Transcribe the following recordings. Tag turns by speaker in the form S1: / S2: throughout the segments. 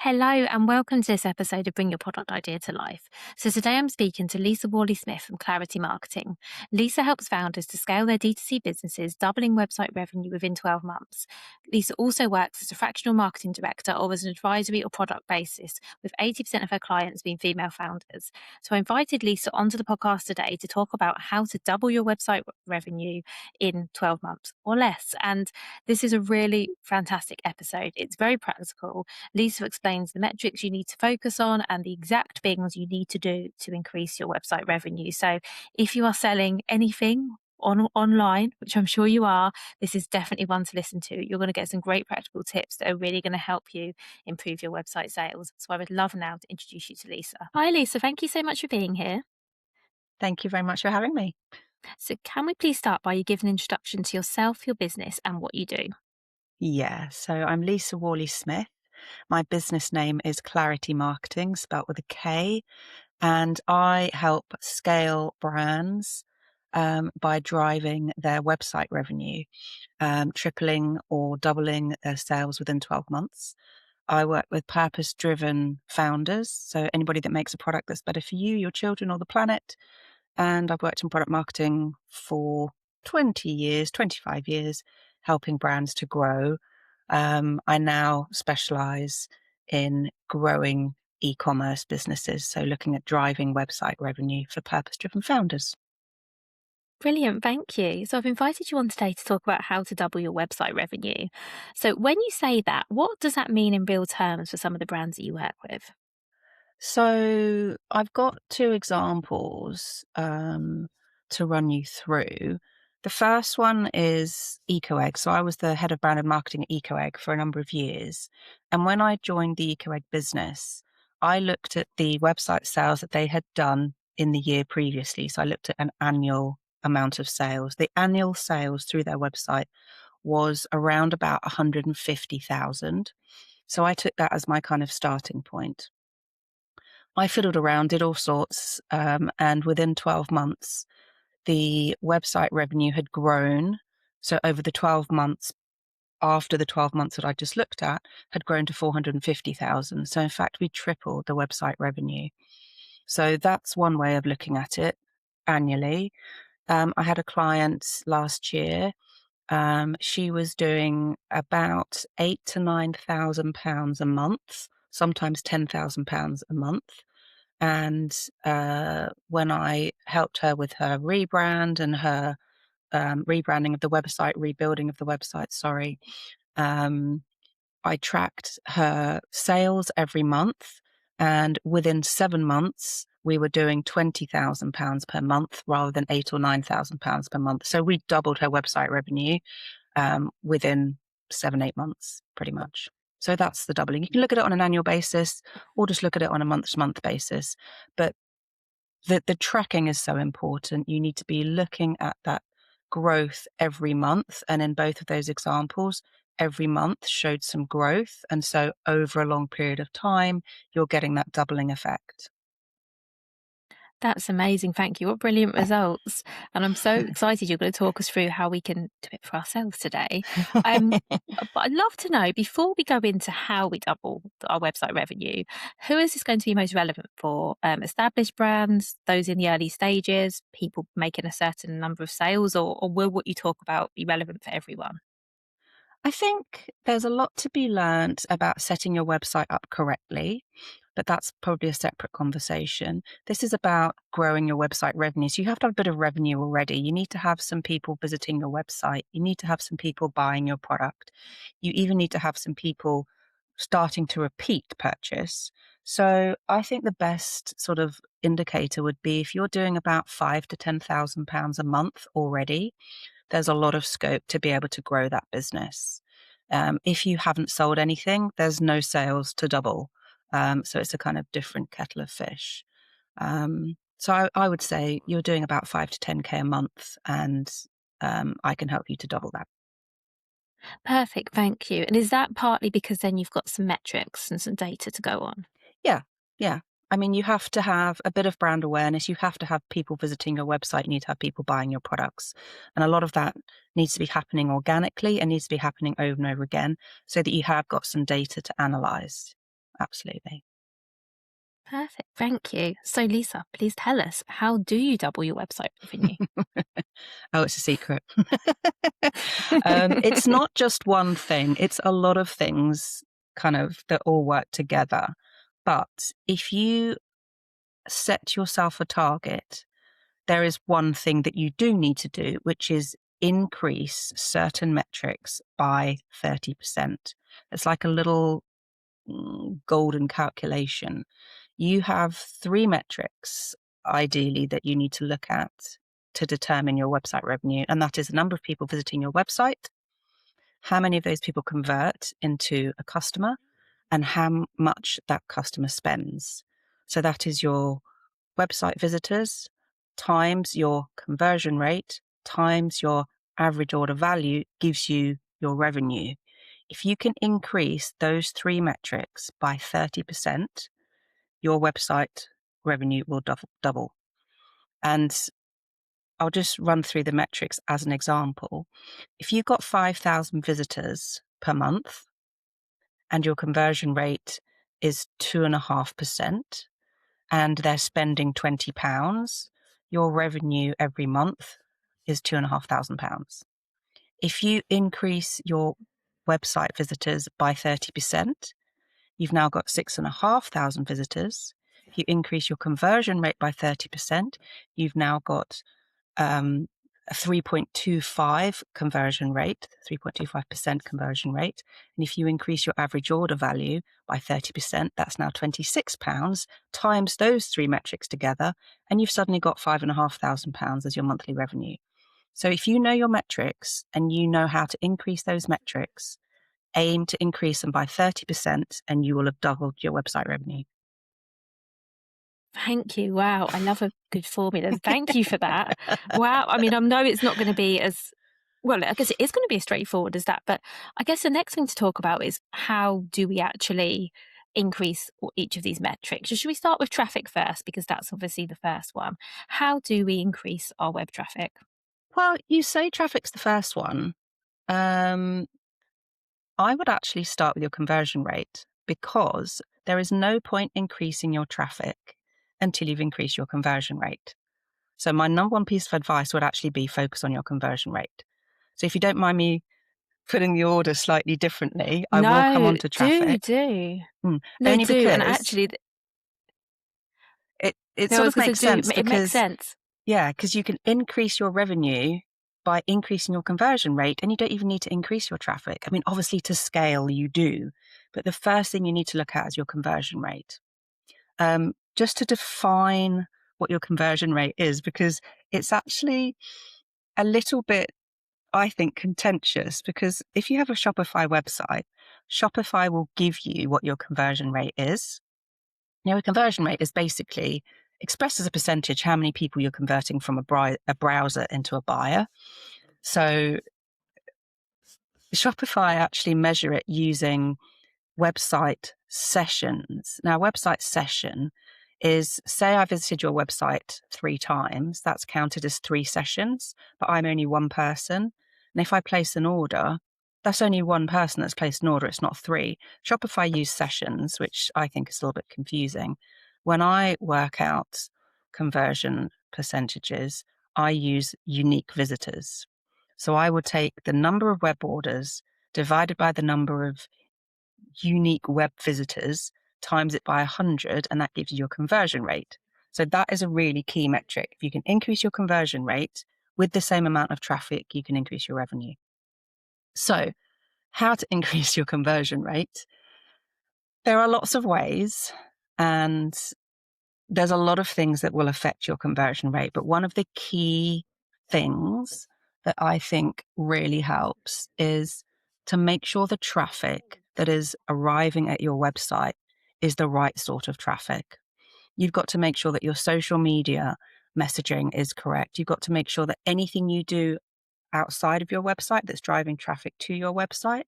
S1: Hello and welcome to this episode of Bring Your Product Idea to Life. So today I'm speaking to Lisa Whalley-Smith from Clarity Marketing. Lisa helps founders to scale their D2C businesses, doubling website revenue within 12 months. Lisa also works as a fractional marketing director or as an advisory or product basis, with 80% of her clients being female founders. So I invited Lisa onto the podcast today to talk about how to double your website revenue in 12 months or less. And this is a really fantastic episode. It's very practical. Lisa explains the metrics you need to focus on and the exact things you need to do to increase your website revenue. So if you are selling anything online, which I'm sure you are, this is definitely one to listen to. You're going to get some great practical tips that are really going to help you improve your website sales. So I would love now to introduce you to Lisa. Hi, Lisa. Thank you so much for being here.
S2: Thank you very much for having me.
S1: So can we please start by you giving an introduction to yourself, your business, and what you do?
S2: Yeah, so I'm Lisa Whalley-Smith. My business name is Clarity Marketing, spelt with a K, and I help scale brands by driving their website revenue, tripling or doubling their sales within 12 months. I work with purpose-driven founders, so anybody that makes a product that's better for you, your children, or the planet. And I've worked in product marketing for 20 years, 25 years, helping brands to grow. I now specialize in growing e-commerce businesses, so looking at driving website revenue for purpose-driven founders.
S1: Brilliant, thank you. So I've invited you on today to talk about how to double your website revenue. So when you say that, what does that mean in real terms for some of the brands that you work with?
S2: So I've got two examples to run you through. The first one is EcoEgg. So I was the head of branded marketing at EcoEgg for a number of years. And when I joined the EcoEgg business, I looked at the website sales that they had done in the year previously. So I looked at an annual amount of sales. The annual sales through their website was around about 150,000. So I took that as my kind of starting point. I fiddled around, did all sorts, and within 12 months, the website revenue had grown. So over the 12 months, after the 12 months that I just looked at, had grown to 450,000. So in fact, we tripled the website revenue. So that's one way of looking at it annually. I had a client last year. She was doing about £8,000 to £9,000 a month, sometimes £10,000 a month. And when I helped her with her rebrand and her rebranding of the website, rebuilding of the website, sorry, I tracked her sales every month. And within 7 months, we were doing £20,000 per month rather than £8,000 or £9,000 per month. So we doubled her website revenue within 7-8 months, pretty much. So that's the doubling. You can look at it on an annual basis or just look at it on a month-to-month basis. But the tracking is so important. You need to be looking at that growth every month. And in both of those examples, every month showed some growth. And so over a long period of time, you're getting that doubling effect.
S1: That's amazing. Thank you. What brilliant results. And I'm so excited you're going to talk us through how we can do it for ourselves today. But I'd love to know, before we go into how we double our website revenue, who is this going to be most relevant for? Established brands, those in the early stages, people making a certain number of sales, or will what you talk about be relevant for everyone?
S2: I think there's a lot to be learned about setting your website up correctly, but that's probably a separate conversation. This is about growing your website revenue. So you have to have a bit of revenue already. You need to have some people visiting your website. You need to have some people buying your product. You even need to have some people starting to repeat purchase. So I think the best sort of indicator would be if you're doing about £5,000 to £10,000 a month already, there's a lot of scope to be able to grow that business. If you haven't sold anything, there's no sales to double. So it's a kind of different kettle of fish. So I would say you're doing about 5 to 10K a month, and I can help you to double that.
S1: Perfect. Thank you. And is that partly because then you've got some metrics and some data to go on?
S2: Yeah, yeah. I mean, you have to have a bit of brand awareness. You have to have people visiting your website. You need to have people buying your products. And a lot of that needs to be happening organically and needs to be happening over and over again so that you have got some data to analyze. absolutely.
S1: Perfect. Thank you. So, Lisa, please tell us, how do you double your website revenue?
S2: Oh, it's a secret. It's not just one thing, it's a lot of things kind of that all work together. But if you set yourself a target, there is one thing that you do need to do, which is increase certain metrics by 30%. It's like a little golden calculation. You have 3 metrics, ideally, that you need to look at to determine your website revenue, and that is the number of people visiting your website, how many of those people convert into a customer, and how much that customer spends. So that is your website visitors times your conversion rate times your average order value gives you your revenue. If you can increase those 3 metrics by 30%, your website revenue will double. And I'll just run through the metrics as an example. If you've got 5,000 visitors per month and your conversion rate is 2.5%, and they're spending £20, your revenue every month is £2,500. If you increase your website visitors by 30%, you've now got 6,500 visitors. If you increase your conversion rate by 30%, you've now got a 3.25 conversion rate, 3.25% conversion rate. And if you increase your average order value by 30%, that's now £26 times those 3 metrics together, and you've suddenly got £5,500 as your monthly revenue. So if you know your metrics and you know how to increase those metrics, aim to increase them by 30% and you will have doubled your website revenue.
S1: Thank you. Wow. I love a good formula. Thank you for that. Wow. I mean, I know it's not going to be as well, I guess it is going to be as straightforward as that. But I guess the next thing to talk about is, how do we actually increase each of these metrics? So should we start with traffic first? Because that's obviously the first one. How do we increase our web traffic?
S2: Well, you say traffic's the first one. I would actually start with your conversion rate, because there is no point increasing your traffic until you've increased your conversion rate. So my number one piece of advice would actually be focus on your conversion rate. So if you don't mind me putting the order slightly differently, I will come
S1: No,
S2: on to
S1: do,
S2: traffic.
S1: do. No,
S2: Only
S1: do. And
S2: because
S1: actually,
S2: it
S1: no, I
S2: sort
S1: was
S2: of
S1: going to
S2: makes
S1: do,
S2: sense,
S1: it makes
S2: because
S1: sense.
S2: because you can increase your revenue by increasing your conversion rate, and you don't even need to increase your traffic. I mean, obviously to scale you do, but the first thing you need to look at is your conversion rate. Just to define what your conversion rate is, because it's actually a little bit, I think, contentious, because if you have a Shopify website, Shopify will give you what your conversion rate is. Now, a conversion rate is basically expressed as a percentage how many people you're converting from a browser into a buyer. So Shopify actually measure it using website sessions. Now, website session is, say I visited your website 3 times, that's counted as 3 sessions, but I'm only one person. And if I place an order, that's only one person that's placed an order, it's not 3. Shopify use sessions, which I think is a little bit confusing. When I work out conversion percentages, I use unique visitors. So I would take the number of web orders divided by the number of unique web visitors, times it by 100, and that gives you your conversion rate. So that is a really key metric. If you can increase your conversion rate with the same amount of traffic, you can increase your revenue. So how to increase your conversion rate? There are lots of ways, and there's a lot of things that will affect your conversion rate. But one of the key things that I think really helps is to make sure the traffic that is arriving at your website is the right sort of traffic. You've got to make sure that your social media messaging is correct. You've got to make sure that anything you do outside of your website that's driving traffic to your website,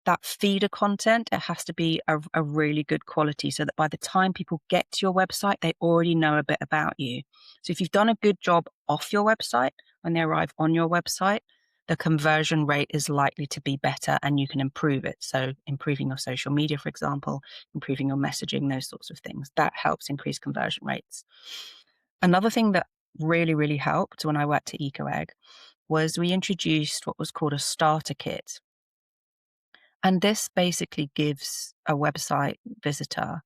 S2: that feeder content, it has to be a really good quality, so that by the time people get to your website, they already know a bit about you. So if you've done a good job off your website, when they arrive on your website, the conversion rate is likely to be better and you can improve it. So improving your social media, for example, improving your messaging, those sorts of things, that helps increase conversion rates. Another thing that really, really helped when I worked at EcoEgg was we introduced what was called a starter kit. And this basically gives a website visitor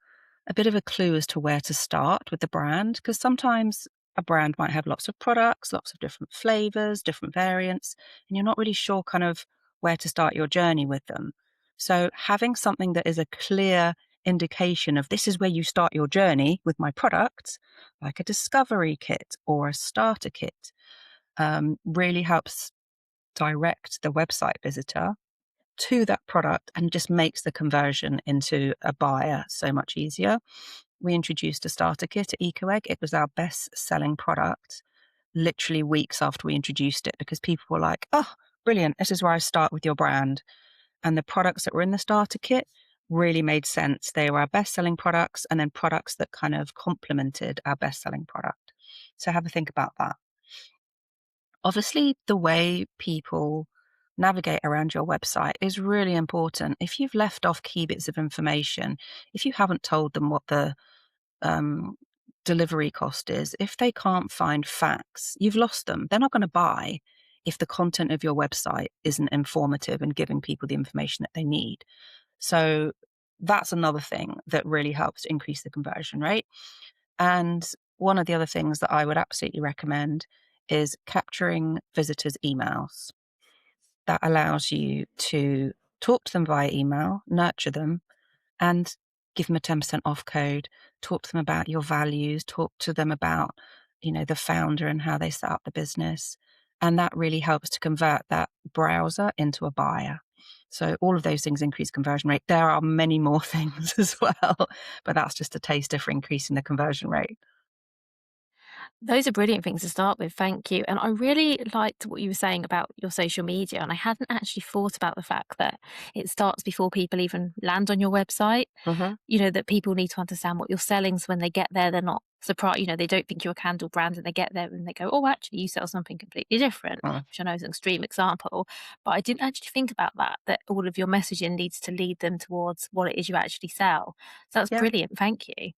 S2: a bit of a clue as to where to start with the brand, because sometimes a brand might have lots of products, lots of different flavors, different variants, and you're not really sure kind of where to start your journey with them. So having something that is a clear indication of this is where you start your journey with my products, like a discovery kit or a starter kit, really helps direct the website visitor to that product and just makes the conversion into a buyer so much easier. We introduced a starter kit at EcoEgg. It was our best selling product literally weeks after we introduced it, because people were like, oh, brilliant. This is where I start with your brand. And the products that were in the starter kit really made sense. They were our best selling products, and then products that kind of complemented our best selling product. So have a think about that. Obviously, the way people navigate around your website is really important. If you've left off key bits of information, if you haven't told them what the um, delivery cost is, if they can't find facts, you've lost them. They're not going to buy if the content of your website isn't informative and giving people the information that they need. So that's another thing that really helps to increase the conversion rate. And one of the other things that I would absolutely recommend is capturing visitors' emails. That allows you to talk to them via email, nurture them, and give them a 10% off code, talk to them about your values, talk to them about, the founder and how they set up the business. And that really helps to convert that browser into a buyer. So all of those things increase conversion rate. There are many more things as well, but that's just a taster for increasing the conversion rate.
S1: Those are brilliant things to start with, thank you. And I really liked what you were saying about your social media. And I hadn't actually thought about the fact that it starts before people even land on your website.
S2: Mm-hmm.
S1: That people need to understand what you're selling. So when they get there, they're not surprised. They don't think you're a candle brand and they get there and they go, oh, actually, you sell something completely different,
S2: Mm.
S1: which I know is an extreme example. But I didn't actually think about that all of your messaging needs to lead them towards what it is you actually sell. So that's
S2: Yeah.
S1: brilliant. Thank you.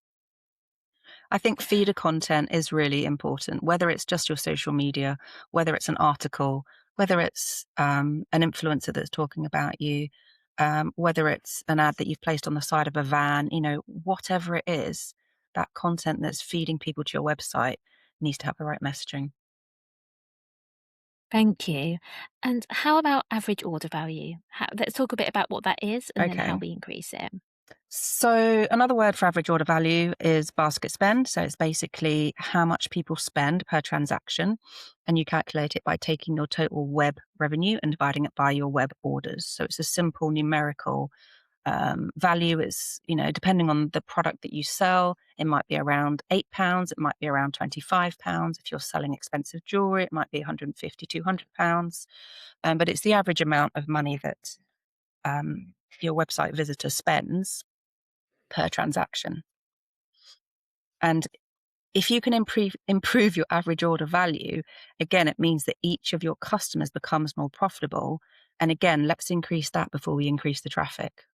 S2: I think feeder content is really important, whether it's just your social media, whether it's an article, whether it's an influencer that's talking about you, whether it's an ad that you've placed on the side of a van, whatever it is, that content that's feeding people to your website needs to have the right messaging.
S1: Thank you. And how about average order value? Let's talk a bit about what that is and then how
S2: Okay.
S1: we increase it.
S2: So another word for average order value is basket spend. So it's basically how much people spend per transaction. And you calculate it by taking your total web revenue and dividing it by your web orders. So it's a simple numerical value. Is, depending on the product that you sell, it might be around £8, it might be around £25. If you're selling expensive jewelry, it might be 150, £200. But it's the average amount of money that your website visitor spends per transaction. And if you can improve your average order value, again, it means that each of your customers becomes more profitable. And again, let's increase that before we increase the traffic.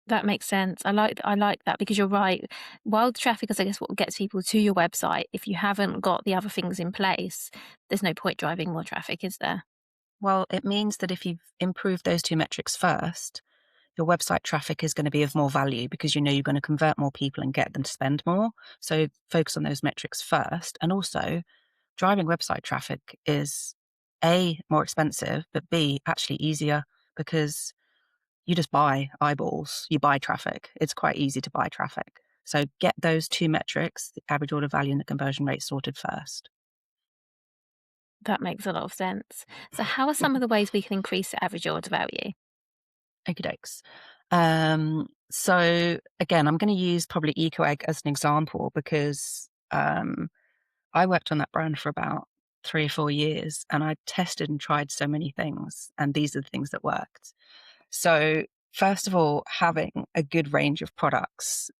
S1: That makes sense. I like that because you're right. Wild traffic is, I guess, what gets people to your website. If you haven't got the other things in place, there's no point driving more traffic, is there?
S2: Well, it means that if you've improved those two metrics first, your website traffic is going to be of more value because you're going to convert more people and get them to spend more. So focus on those metrics first. And also, driving website traffic is A, more expensive, but B, actually easier because you just buy eyeballs, you buy traffic. It's quite easy to buy traffic. So get those two metrics, the average order value and the conversion rate, sorted first.
S1: That makes a lot of sense. So, how are some of the ways we can increase the average order value?
S2: Okie dokes. So again, I'm going to use probably EcoEgg as an example because I worked on that brand for about 3 or 4 years and I tested and tried so many things, and these are the things that worked. So first of all, having a good range of products.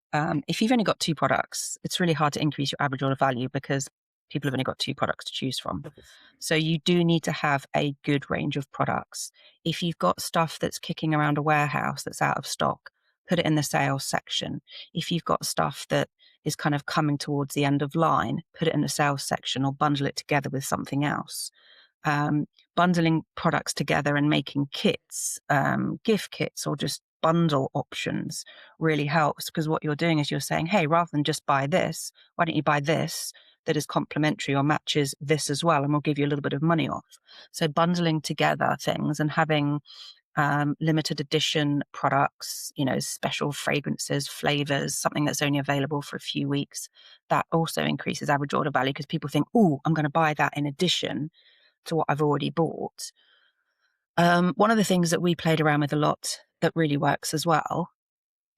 S2: If you've only got two products, it's really hard to increase your average order value because people have only got 2 products to choose from. So you do need to have a good range of products. If you've got stuff that's kicking around a warehouse that's out of stock, put it in the sales section. If you've got stuff that is kind of coming towards the end of line, put it in the sales section or bundle it together with something else. Bundling products together and making kits, gift kits, or just bundle options really helps, because what you're doing is you're saying, hey, rather than just buy this, why don't you buy this that is complementary or matches this as well, and we'll give you a little bit of money off. So bundling together things and having limited edition products, special fragrances, flavors, something that's only available for a few weeks, that also increases average order value, because people think, oh, I'm going to buy that in addition to what I've already bought. One of the things that we played around with a lot that really works as well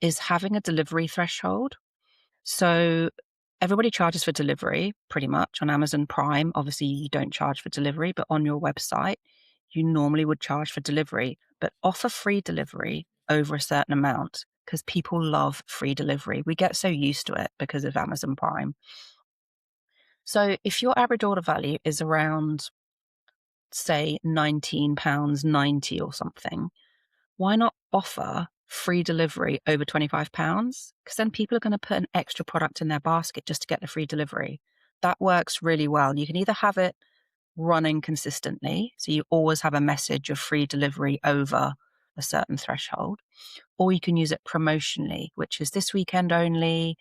S2: is having a delivery threshold. So everybody charges for delivery pretty much on Amazon Prime. Obviously, you don't charge for delivery, but on your website, you normally would charge for delivery, but offer free delivery over a certain amount, because people love free delivery. We get so used to it because of Amazon Prime. So if your average order value is around, say, £19.90 or something, why not offer free delivery over £25? Because then people are going to put an extra product in their basket just to get the free delivery. That works really well. You can either have it running consistently, so you always have a message of free delivery over a certain threshold, or you can use it promotionally, which is this weekend only.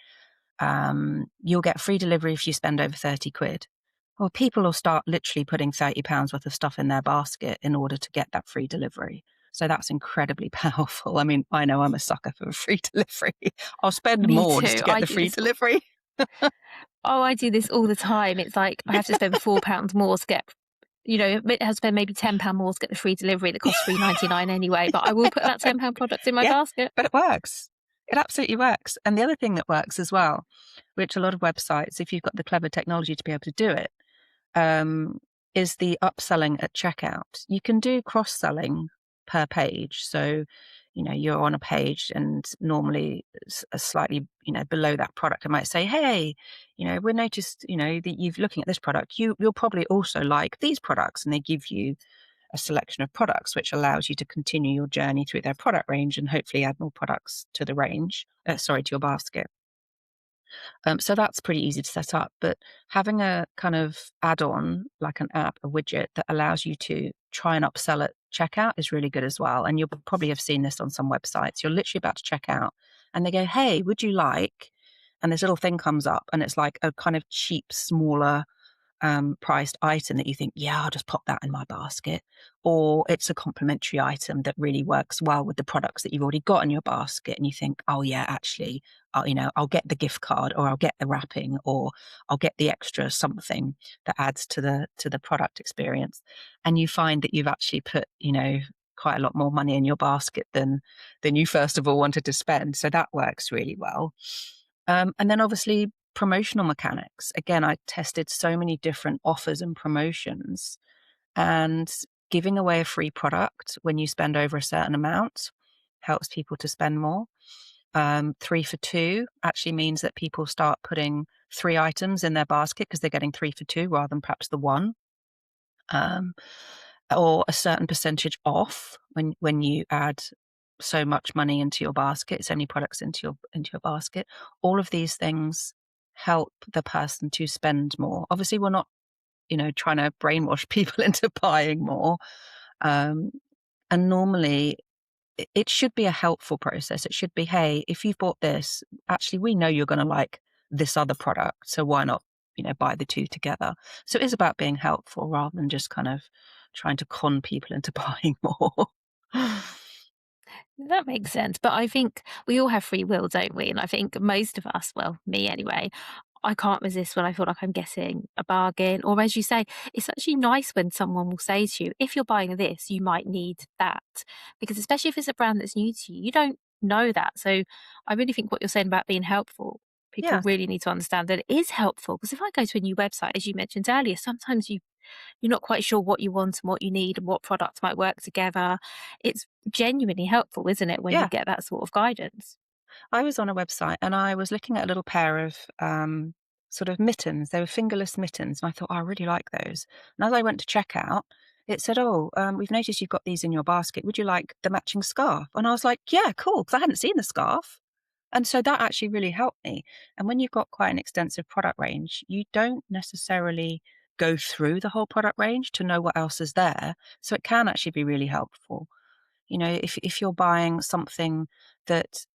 S2: You'll get free delivery if you spend over 30 quid. Well, people will start literally putting £30 worth of stuff in their basket in order to get that free delivery. So that's incredibly powerful. I mean, I know I'm a sucker for free delivery. I'll spend
S1: Me
S2: more just
S1: too.
S2: to get the free delivery.
S1: Oh, I do this all the time. It's like I have to spend £4 more to get, I have to spend maybe £10 more to get the free delivery that costs £3.99 anyway. But I will put that £10 product in my
S2: Yeah,
S1: basket.
S2: but it works. It absolutely works. And the other thing that works as well, which a lot of websites, if you've got the clever technology to be able to do it, um, is the upselling at checkout. You can do cross-selling per page. So, you're on a page and normally slightly, below that product, it might say, hey, we noticed, that you're looking at this product. You'll probably also like these products. And they give you a selection of products, which allows you to continue your journey through their product range and hopefully add more products to the range, to your basket. So that's pretty easy to set up, but having a kind of add-on, like an app, a widget that allows you to try and upsell at checkout is really good as well. And you'll probably have seen this on some websites. You're literally about to check out and they go, hey, would you like? And this little thing comes up and it's like a kind of cheap, smaller priced item that you think, yeah, I'll just pop that in my basket. Or it's a complementary item that really works well with the products that you've already got in your basket. And you think, oh yeah, actually, I'll get the gift card, or I'll get the wrapping, or I'll get the extra something that adds to the product experience. And you find that you've actually put, quite a lot more money in your basket than you first of all wanted to spend. So that works really well. And then obviously promotional mechanics. Again, I tested so many different offers and promotions, and giving away a free product when you spend over a certain amount helps people to spend more. 3 for 2 actually means that people start putting 3 items in their basket because they're getting 3 for 2 rather than perhaps the one. Um, or a certain percentage off when you add so much money into your basket, so many products into your basket. All of these things help the person to spend more. Obviously, we're not, trying to brainwash people into buying more. Um, and normally it should be a helpful process. It should be, hey, if you've bought this, actually, we know you're going to like this other product. So why not, buy the two together? So it is about being helpful rather than just kind of trying to con people into buying more.
S1: That makes sense. But I think we all have free will, don't we? And I think most of us, well, me anyway, I can't resist when I feel like I'm getting a bargain. Or as you say, it's actually nice when someone will say to you, if you're buying this, you might need that. Because especially if it's a brand that's new to you, you don't know that. So I really think what you're saying about being helpful, people
S2: Yeah.
S1: really need to understand that it is helpful. Because if I go to a new website, as you mentioned earlier, sometimes you're not quite sure what you want and what you need and what products might work together. It's genuinely helpful, isn't it, when you
S2: Yeah.
S1: get that sort of guidance?
S2: I was on a website and I was looking at a little pair of sort of mittens. They were fingerless mittens, and I thought, "Oh, I really like those." And as I went to checkout, it said, "Oh, we've noticed you've got these in your basket. Would you like the matching scarf?" And I was like, "Yeah, cool," because I hadn't seen the scarf. And so that actually really helped me. And when you've got quite an extensive product range, you don't necessarily go through the whole product range to know what else is there. So it can actually be really helpful. You know, if you're buying something that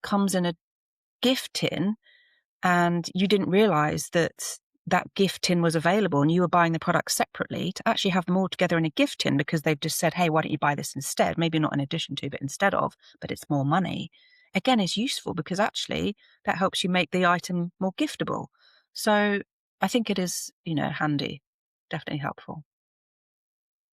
S2: comes in a gift tin and you didn't realize that that gift tin was available and you were buying the products separately, to actually have them all together in a gift tin because they've just said, hey, why don't you buy this instead? Maybe not in addition to, but instead of, but it's more money. Again, is useful because actually that helps you make the item more giftable. So I think it is, handy, definitely helpful.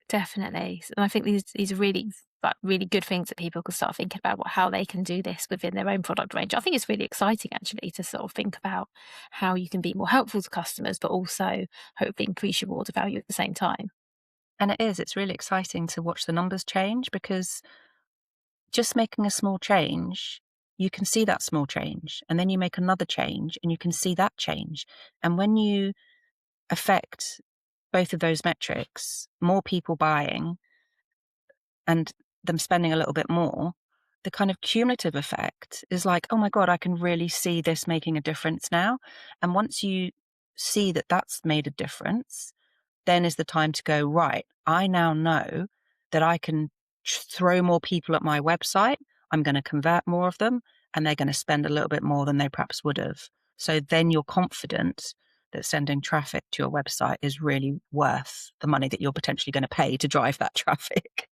S1: Definitely. And I think these are really, like, really good things that people can start thinking about how they can do this within their own product range. I think it's really exciting actually to sort of think about how you can be more helpful to customers, but also hopefully increase your order value at the same time.
S2: And it's really exciting to watch the numbers change because just making a small change, you can see that small change, and then you make another change and you can see that change. And when you affect both of those metrics, more people buying and them spending a little bit more, the kind of cumulative effect is like, oh my God, I can really see this making a difference now. And once you see that that's made a difference, then is the time to go, right, I now know that I can throw more people at my website. I'm going to convert more of them and they're going to spend a little bit more than they perhaps would have. So then you're confident that sending traffic to your website is really worth the money that you're potentially going to pay to drive that traffic.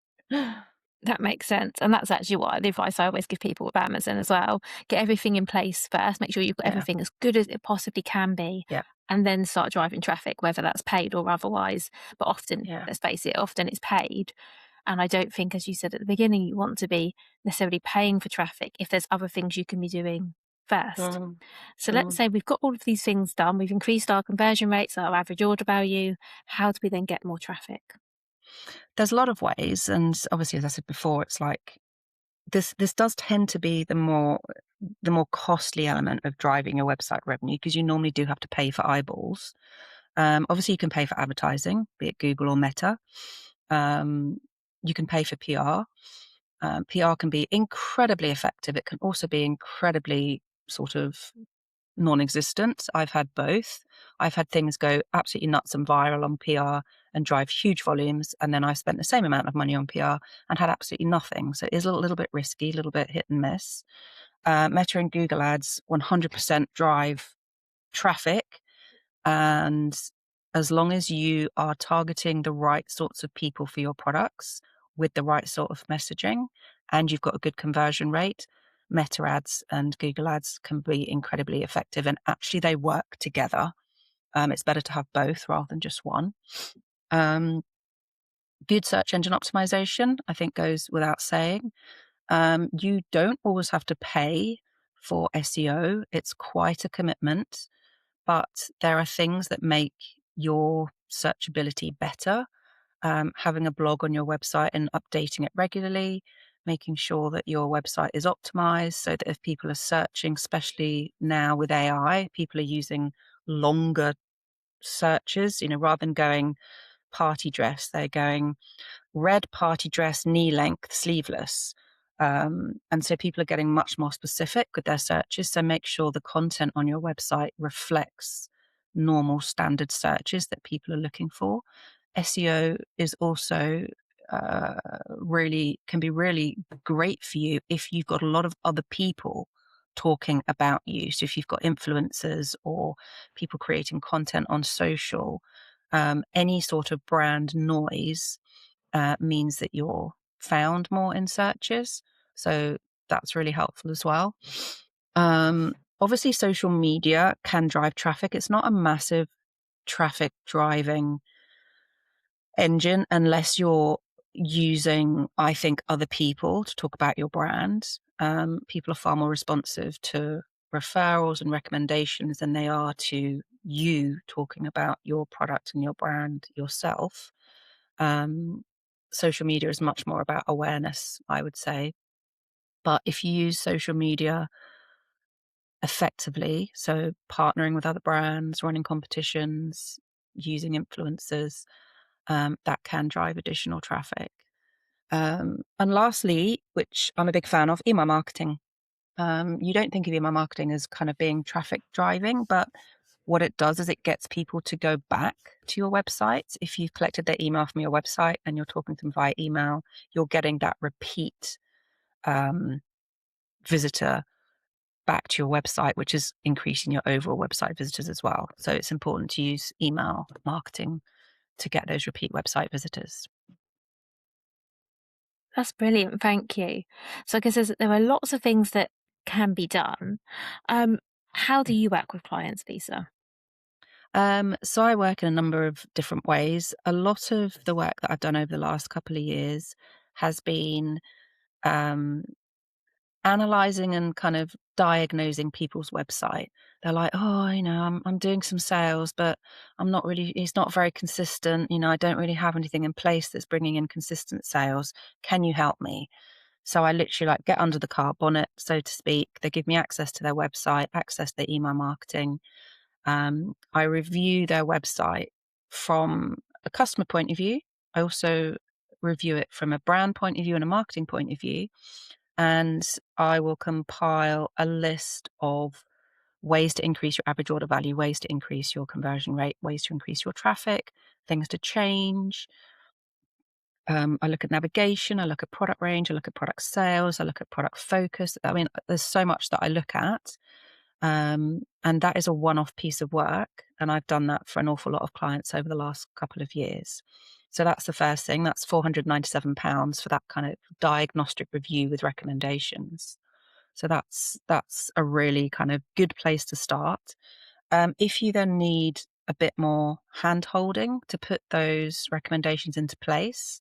S1: That makes sense. And that's actually what the advice I always give people with Amazon as well. Get everything in place first, make sure you've got
S2: Yeah,
S1: everything as good as it possibly can be,
S2: yeah,
S1: and then start driving traffic, whether that's paid or otherwise. But often,
S2: yeah.
S1: let's face it, often it's paid. And I don't think, as you said at the beginning, you want to be necessarily paying for traffic if there's other things you can be doing first.
S2: Mm,
S1: So let's
S2: mm.
S1: say we've got all of these things done, we've increased our conversion rates, our average order value. How do we then get more traffic?
S2: There's a lot of ways. And obviously, as I said before, it's like this does tend to be the more costly element of driving your website revenue because you normally do have to pay for eyeballs. Obviously, you can pay for advertising, be it Google or Meta. Um, you can pay for PR. PR can be incredibly effective. It can also be incredibly sort of non-existent. I've had both. I've had things go absolutely nuts and viral on PR and drive huge volumes, and then I spent the same amount of money on PR and had absolutely nothing. So it is a little bit risky, a little bit hit and miss. Meta and Google ads 100% drive traffic, and as long as you are targeting the right sorts of people for your products with the right sort of messaging and you've got a good conversion rate, Meta ads and Google ads can be incredibly effective. And actually, they work together. It's better to have both rather than just one. Um, Good search engine optimization, I think, goes without saying. You don't always have to pay for SEO, it's quite a commitment. But there are things that make your searchability better. Having a blog on your website and updating it regularly, making sure that your website is optimized so that if people are searching, especially now with AI, people are using longer searches, rather than going party dress, they're going red party dress, knee length, sleeveless. And so people are getting much more specific with their searches. So make sure the content on your website reflects normal standard searches that people are looking for. SEO is also can be really great for you if you've got a lot of other people talking about you. So if you've got influencers or people creating content on social, any sort of brand noise means that you're found more in searches. So that's really helpful as well. Obviously, social media can drive traffic. It's not a massive traffic driving engine unless you're using, I think, other people to talk about your brand. People are far more responsive to referrals and recommendations than they are to you talking about your product and your brand yourself. Um, Social media is much more about awareness, I would say. But if you use social media effectively. So partnering with other brands, running competitions, using influencers, that can drive additional traffic. And lastly, which I'm a big fan of, email marketing. You don't think of email marketing as kind of being traffic driving, but what it does is it gets people to go back to your website. If you've collected their email from your website and you're talking to them via email, you're getting that repeat visitor back to your website, which is increasing your overall website visitors as well. So it's important to use email marketing to get those repeat website visitors.
S1: That's brilliant. Thank you. So I guess there are lots of things that can be done. Um, how do you work with clients, Lisa?
S2: So I work in a number of different ways. A lot of the work that I've done over the last couple of years has been um, analyzing and kind of diagnosing people's website. They're like, oh, I'm doing some sales, but I'm not really, it's not very consistent. I don't really have anything in place that's bringing in consistent sales. Can you help me? So I literally like get under the car bonnet, so to speak. They give me access to their website, access to their email marketing. I review their website from a customer point of view. I also review it from a brand point of view and a marketing point of view. And I will compile a list of ways to increase your average order value, ways to increase your conversion rate, ways to increase your traffic, things to change. I look at navigation, I look at product range, I look at product sales, I look at product focus. I mean, there's so much that I look at. And that is a one-off piece of work. And I've done that for an awful lot of clients over the last couple of years. So that's the first thing. That's £497 for that kind of diagnostic review with recommendations. So that's a really kind of good place to start. If you then need a bit more hand holding to put those recommendations into place,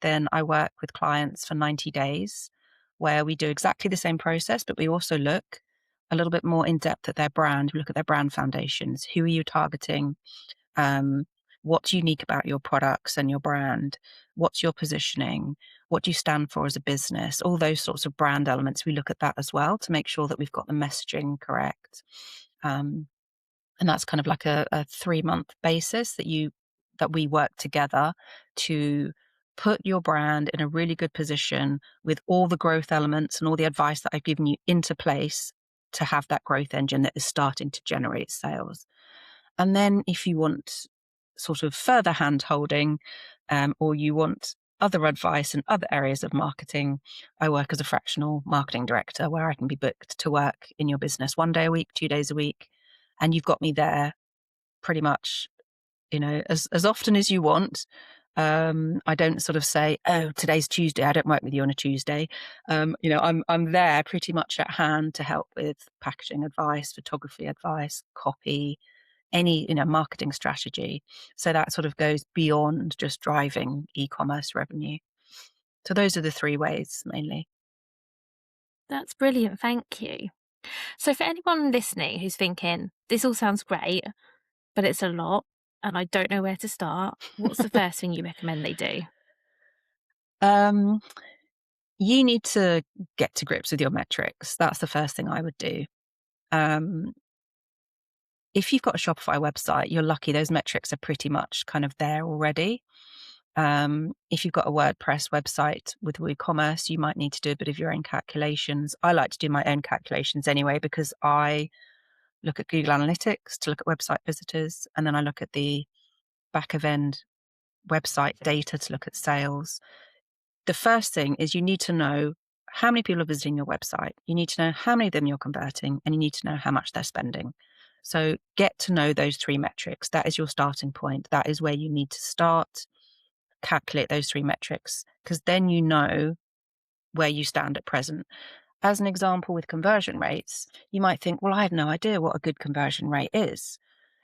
S2: then I work with clients for 90 days where we do exactly the same process, but we also look a little bit more in depth at their brand. We look at their brand foundations. Who are you targeting? Um, what's unique about your products and your brand? What's your positioning? What do you stand for as a business? All those sorts of brand elements, we look at that as well to make sure that we've got the messaging correct. Um, and that's kind of like a 3-month basis that we work together to put your brand in a really good position with all the growth elements and all the advice that I've given you into place to have that growth engine that is starting to generate sales. And then if you want sort of further hand holding, or you want other advice in other areas of marketing, I work as a fractional marketing director where I can be booked to work in your business 1 day a week, 2 days a week. And you've got me there pretty much, as often as you want. I don't sort of say, oh, today's Tuesday, I don't work with you on a Tuesday. I'm there pretty much at hand to help with packaging advice, photography advice, copy, any, marketing strategy. So that sort of goes beyond just driving e-commerce revenue. So those are the 3 ways mainly.
S1: That's brilliant. Thank you. So, for anyone listening who's thinking, this all sounds great, but it's a lot and I don't know where to start, what's the first thing you recommend they do?
S2: Um, you need to get to grips with your metrics. That's the first thing I would do. Um, if you've got a Shopify website, you're lucky those metrics are pretty much kind of there already. If you've got a WordPress website with WooCommerce, you might need to do a bit of your own calculations. I like to do my own calculations anyway, because I look at Google Analytics to look at website visitors, and then I look at the back of end website data to look at sales. The first thing is you need to know how many people are visiting your website. You need to know how many of them you're converting, and you need to know how much they're spending. So get to know those 3 metrics. That is your starting point. That is where you need to start. Calculate those 3 metrics, because then you know where you stand at present. As an example, with conversion rates, you might think, well, I have no idea what a good conversion rate is.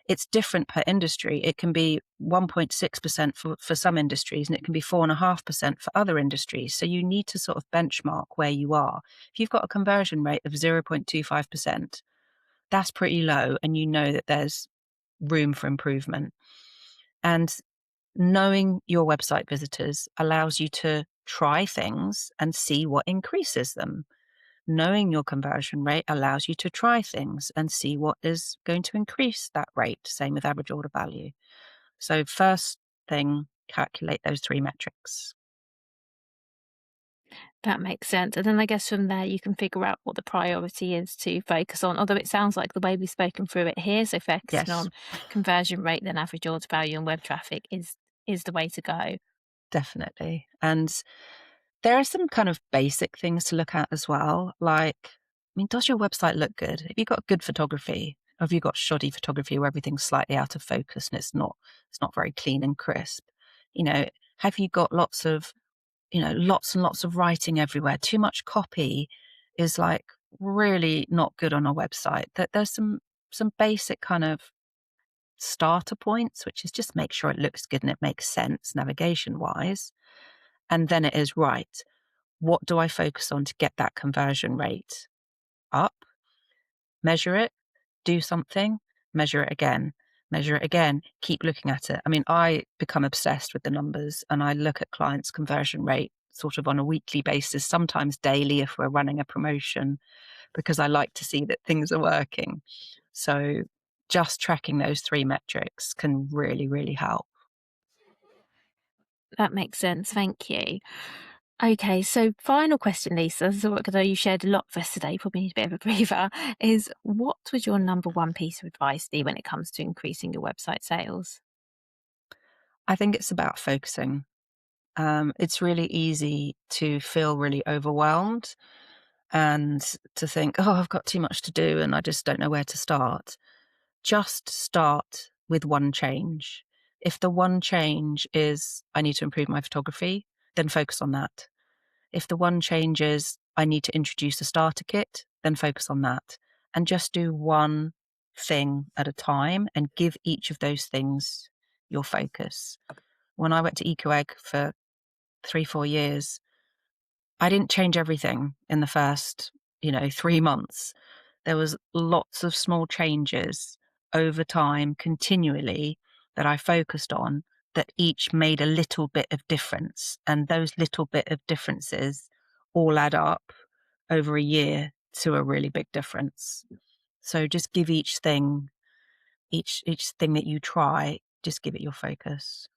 S2: It's different per industry. It can be 1.6% for some industries, and it can be 4.5% for other industries. So you need to sort of benchmark where you are. If you've got a conversion rate of 0.25%, that's pretty low, and you know that there's room for improvement. And knowing your website visitors allows you to try things and see what increases them. Knowing your conversion rate allows you to try things and see what is going to increase that rate. Same with average order value. So, first thing, calculate those three metrics.
S1: That makes sense. And then I guess from there you can figure out what the priority is to focus on. Although it sounds like the way we've spoken through it here, so focusing
S2: Yes,
S1: on conversion rate, then average order value and web traffic is the way to go.
S2: definitely. And there are some kind of basic things to look at as well. Like, I mean, does your website look good? Have you got good photography? Or have you got shoddy photography where everything's slightly out of focus and it's not very clean and crisp? You know, have you got lots and lots of writing everywhere? Too much copy is like really not good on a website. That there's some basic kind of starter points, which is just make sure it looks good and it makes sense navigation wise. And then it is right. What do I focus on to get that conversion rate up? Measure it, do something, measure it again, keep looking at it. I mean, I become obsessed with the numbers and I look at clients' conversion rate sort of on a weekly basis, sometimes daily if we're running a promotion, because I like to see that things are working. So just tracking those three metrics can really, really help.
S1: That makes sense. Thank you. Okay, so final question, Lisa. So, although you shared a lot for us today, probably need a bit of a breather, is what would your number one piece of advice be when it comes to increasing your website sales?
S2: I think it's about focusing. It's really easy to feel really overwhelmed and to think, oh, I've got too much to do and I just don't know where to start. Just start with one change. If the one change is, I need to improve my photography, then focus on that. If the one change is, I need to introduce a starter kit, then focus on that. And just do one thing at a time and give each of those things your focus. When I went to EcoEgg for 3, 4 years, I didn't change everything in the first, 3 months. There was lots of small changes over time, continually, that I focused on that each made a little bit of difference. And those little bit of differences all add up over a year to a really big difference. So just give each thing that you try, just give it your focus.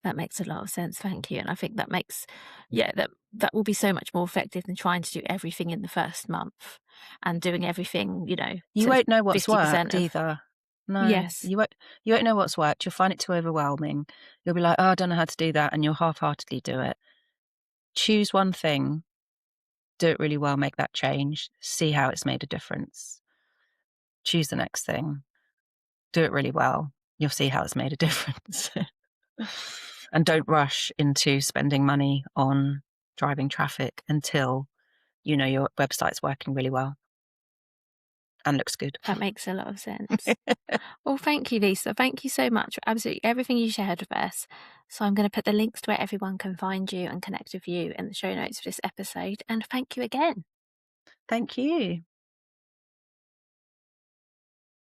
S1: That makes a lot of sense. Thank you. And I think that makes, yeah, that will be so much more effective than trying to do everything in the first month and doing everything,
S2: You
S1: to
S2: won't know what's
S1: 50%
S2: worked
S1: of,
S2: either. No,
S1: yes,
S2: you won't know what's worked. You'll find it too overwhelming. You'll be like, "Oh, I don't know how to do that," and you'll half-heartedly do it. Choose one thing, do it really well, make that change, see how it's made a difference. Choose the next thing, do it really well, you'll see how it's made a difference. And don't rush into spending money on driving traffic until you know your website's working really well and looks good.
S1: that makes a lot of sense. Well, thank you, Lisa. Thank you so much for absolutely everything you shared with us. So I'm going to put the links to where everyone can find you and connect with you in the show notes for this episode. And thank you again.
S2: Thank you.